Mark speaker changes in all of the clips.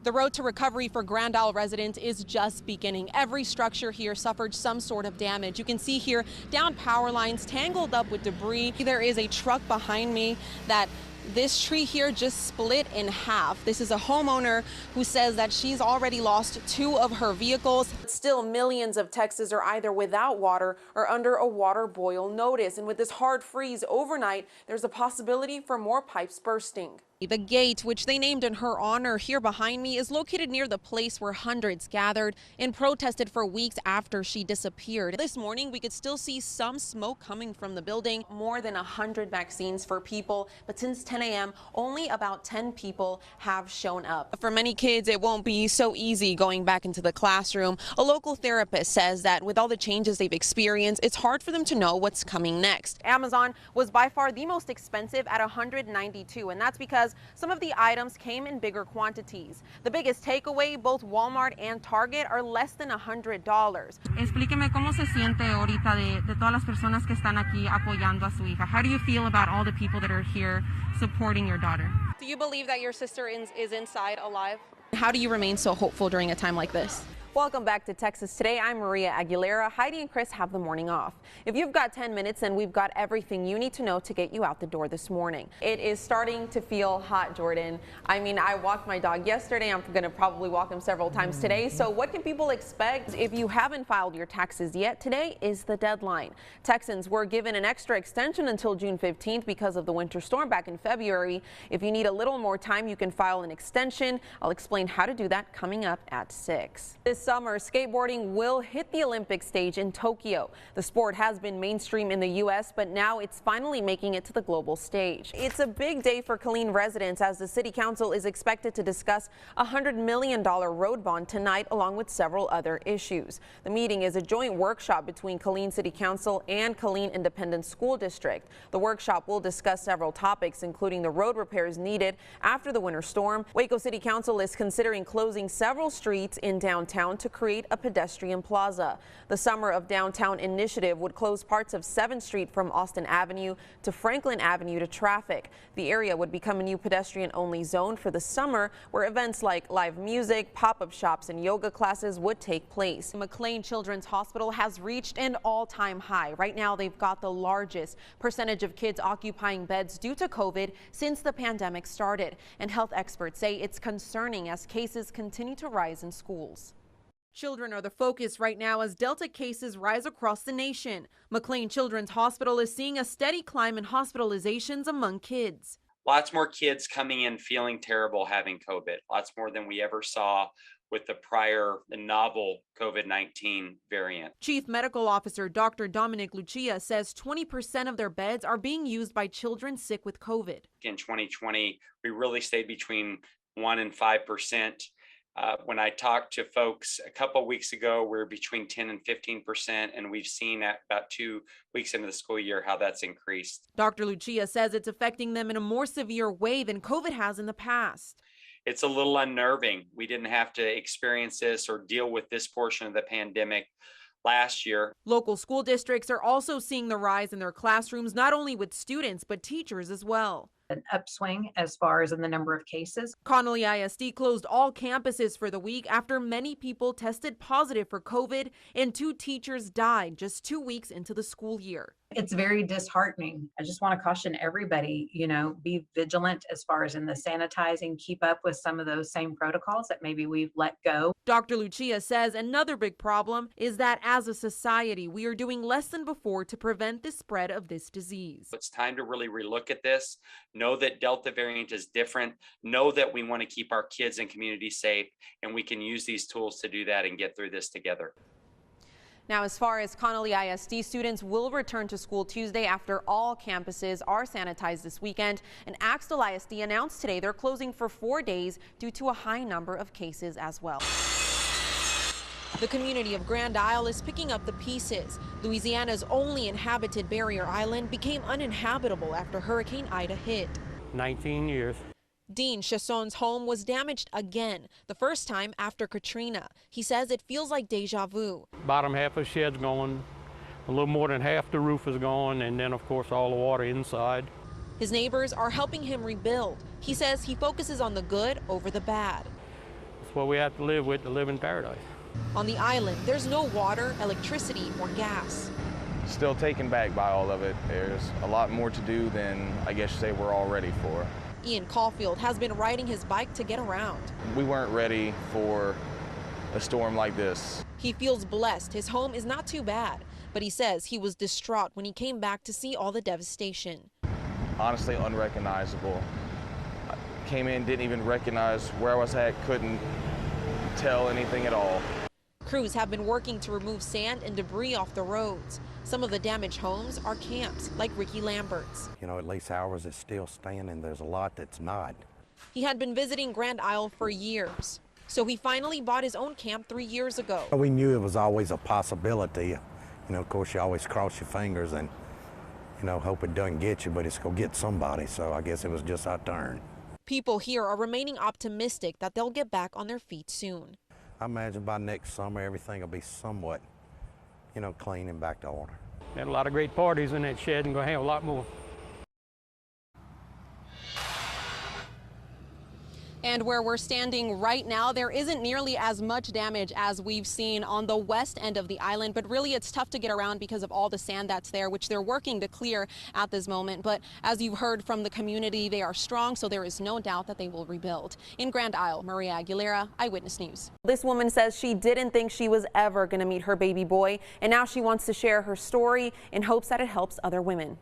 Speaker 1: The road to recovery for Grand Isle residents is just beginning. Every structure here suffered some sort of damage. You can see here down power lines tangled up with debris. There is a truck behind me that this tree here just split in half. This is a homeowner who says that she's already lost 2 of her vehicles. Still, millions of Texans are either without water or under a water boil notice. And with this hard freeze overnight, there's a possibility for more pipes bursting. The gate, which they named in her honor here behind me, is located near the place where hundreds gathered and protested for weeks after she disappeared. This morning, we could still see some smoke coming from the building. More than 100 vaccines for people, but since 10 a.m., only about 10 people have shown up. For many kids, it won't be so easy going back into the classroom. A local therapist says that with all the changes they've experienced, it's hard for them to know what's coming next. Amazon was by far the most expensive at $192, and that's because some of the items came in bigger quantities. The biggest takeaway, both Walmart and Target are less than $100.
Speaker 2: Explíqueme cómo se siente ahorita de todas las personas que están aquí apoyando a su hija. How do you feel about all the people that are here supporting your daughter?
Speaker 1: Do you believe that your sister is inside alive? How do you remain so hopeful during a time like this? Welcome back to Texas Today. I'm Maria Aguilera. Heidi and Chris have the morning off. If you've got 10 minutes, then we've got everything you need to know to get you out the door this morning. It is starting to feel hot, Jordan. I mean, I walked my dog yesterday. I'm going to probably walk him several times today. So what can people expect? If you haven't filed your taxes yet, today is the deadline. Texans were given an extra extension until June 15th because of the winter storm back in February. If you need a little more time, you can file an extension. I'll explain how to do that coming up at 6. This summer, skateboarding will hit the Olympic stage in Tokyo. The sport has been mainstream in the U.S., but now it's finally making it to the global stage. It's a big day for KCEN residents as the City Council is expected to discuss a $100 million road bond tonight, along with several other issues. The meeting is a joint workshop between KCEN City Council and KCEN Independent School District. The workshop will discuss several topics, including the road repairs needed after the winter storm. Waco City Council is considering closing several streets in downtown to create a pedestrian plaza. The Summer of Downtown initiative would close parts of 7th Street from Austin Avenue to Franklin Avenue to traffic. The area would become a new pedestrian-only zone for the summer, where events like live music, pop-up shops, and yoga classes would take place. McLean Children's Hospital has reached an all-time high. Right now, they've got the largest percentage of kids occupying beds due to COVID since the pandemic started. And health experts say it's concerning as cases continue to rise in schools. Children are the focus right now as Delta cases rise across the nation. McLean Children's Hospital is seeing a steady climb in hospitalizations among kids.
Speaker 3: Lots more kids coming in feeling terrible having COVID. Lots more than we ever saw with the novel COVID-19 variant.
Speaker 1: Chief Medical Officer Dr. Dominic Lucia says 20% of their beds are being used by children sick with COVID.
Speaker 3: In 2020, we really stayed between 1% and 5%. When I talked to folks a couple weeks ago, we're between 10 and 15%, and we've seen at about 2 weeks into the school year how that's increased.
Speaker 1: Dr. Lucia says it's affecting them in a more severe way than COVID has in the past.
Speaker 3: It's a little unnerving. We didn't have to experience this or deal with this portion of the pandemic last year.
Speaker 1: Local school districts are also seeing the rise in their classrooms, not only with students, but teachers as well.
Speaker 4: An upswing as far as in the number of cases.
Speaker 1: Connolly ISD closed all campuses for the week after many people tested positive for COVID and 2 teachers died just 2 weeks into the school year.
Speaker 4: It's very disheartening. I just want to caution everybody, be vigilant as far as in the sanitizing, keep up with some of those same protocols that maybe we've let go.
Speaker 1: Dr. Lucia says another big problem is that as a society, we are doing less than before to prevent the spread of this disease.
Speaker 3: It's time to really relook at this. Know that Delta variant is different. Know that we want to keep our kids and community safe, and we can use these tools to do that and get through this together.
Speaker 1: Now, as far as Connolly ISD, students will return to school Tuesday after all campuses are sanitized this weekend. And Axtell ISD announced today they're closing for 4 days due to a high number of cases as well. The community of Grand Isle is picking up the pieces. Louisiana's only inhabited barrier island became uninhabitable after Hurricane Ida hit.
Speaker 5: 19 years.
Speaker 1: Dean Chasson's home was damaged again, the first time after Katrina. He says it feels like deja vu.
Speaker 5: Bottom half of the shed's gone, a little more than half the roof is gone, and then of course all the water inside.
Speaker 1: His neighbors are helping him rebuild. He says he focuses on the good over the bad.
Speaker 5: that's what we have to live with to live in paradise.
Speaker 1: On the island, there's no water, electricity, or gas.
Speaker 6: Still taken back by all of it. There's a lot more to do than I guess you say we're all ready for.
Speaker 1: Ian Caulfield has been riding his bike to get around.
Speaker 6: We weren't ready for a storm like this.
Speaker 1: He feels blessed. His home is not too bad, but he says he was distraught when he came back to see all the devastation.
Speaker 6: Honestly, unrecognizable. I came in, didn't even recognize where I was at, couldn't tell anything at all.
Speaker 1: Crews have been working to remove sand and debris off the roads. Some of the damaged homes are camps, like Ricky Lambert's.
Speaker 7: You know, at least ours is still standing. There's a lot that's not.
Speaker 1: He had been visiting Grand Isle for years, so he finally bought his own camp 3 years ago.
Speaker 7: We knew it was always a possibility. You know, of course, you always cross your fingers and, you know, hope it doesn't get you, but it's going to get somebody. So I guess it was just our turn.
Speaker 1: People here are remaining optimistic that they'll get back on their feet soon.
Speaker 7: I imagine by next summer, everything will be somewhat, you know, clean and back to order.
Speaker 5: Had a lot of great parties in that shed and going to have a lot more.
Speaker 1: And where we're standing right now, there isn't nearly as much damage as we've seen on the west end of the island, but really it's tough to get around because of all the sand that's there, which they're working to clear at this moment. But as you've heard from the community, they are strong, so there is no doubt that they will rebuild. In Grand Isle, Maria Aguilera, Eyewitness News. This woman says she didn't think she was ever going to meet her baby boy, and now she wants to share her story in hopes that it helps other women.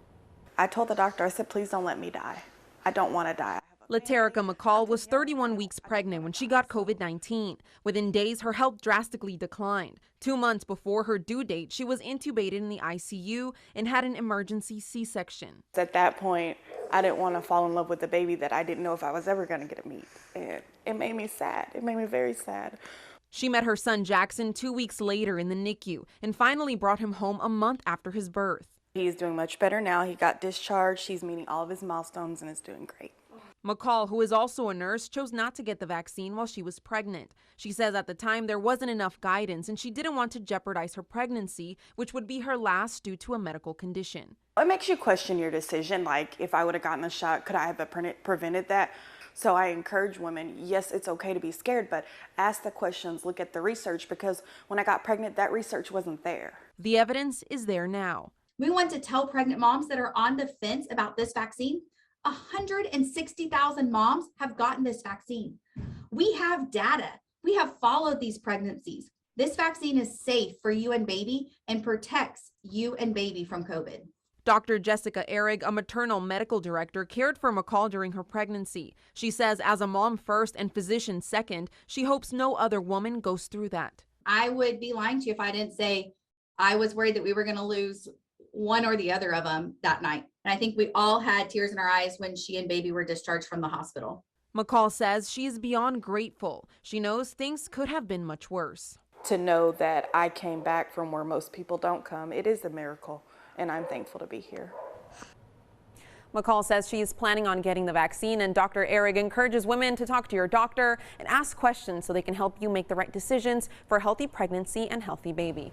Speaker 8: I told the doctor, I said, please don't let me die. I don't want to die.
Speaker 1: Laterica McCall was 31 weeks pregnant when she got COVID-19. Within days, her health drastically declined. 2 months before her due date, she was intubated in the ICU and had an emergency C-section.
Speaker 8: At that point, I didn't want to fall in love with the baby that I didn't know if I was ever going to get to meet. And it made me sad. It made me very sad.
Speaker 1: She met her son Jackson 2 weeks later in the NICU and finally brought him home a month after his birth.
Speaker 8: He's doing much better now. He got discharged. He's meeting all of his milestones and is doing great.
Speaker 1: McCall, who is also a nurse, chose not to get the vaccine while she was pregnant. She says at the time there wasn't enough guidance and she didn't want to jeopardize her pregnancy, which would be her last due to a medical condition.
Speaker 8: It makes you question your decision. Like, if I would have gotten the shot, could I have prevented that? So I encourage women, yes, it's okay to be scared, but ask the questions, look at the research, because when I got pregnant, that research wasn't there.
Speaker 1: The evidence is there now.
Speaker 9: We want to tell pregnant moms that are on the fence about this vaccine. 160,000 moms have gotten this vaccine. We have data. We have followed these pregnancies. This vaccine is safe for you and baby and protects you and baby from COVID.
Speaker 1: Dr. Jessica Ehrig, a maternal medical director, cared for McCall during her pregnancy. She says as a mom first and physician second, she hopes no other woman goes through that.
Speaker 9: I would be lying to you if I didn't say I was worried that we were going to lose one or the other of them that night. And I think we all had tears in our eyes when she and baby were discharged from the hospital.
Speaker 1: McCall says she is beyond grateful. She knows things could have been much worse.
Speaker 8: To know that I came back from where most people don't come, it is a miracle, and I'm thankful to be here.
Speaker 1: McCall says she is planning on getting the vaccine, and Dr. Ehrig encourages women to talk to your doctor and ask questions so they can help you make the right decisions for a healthy pregnancy and healthy baby.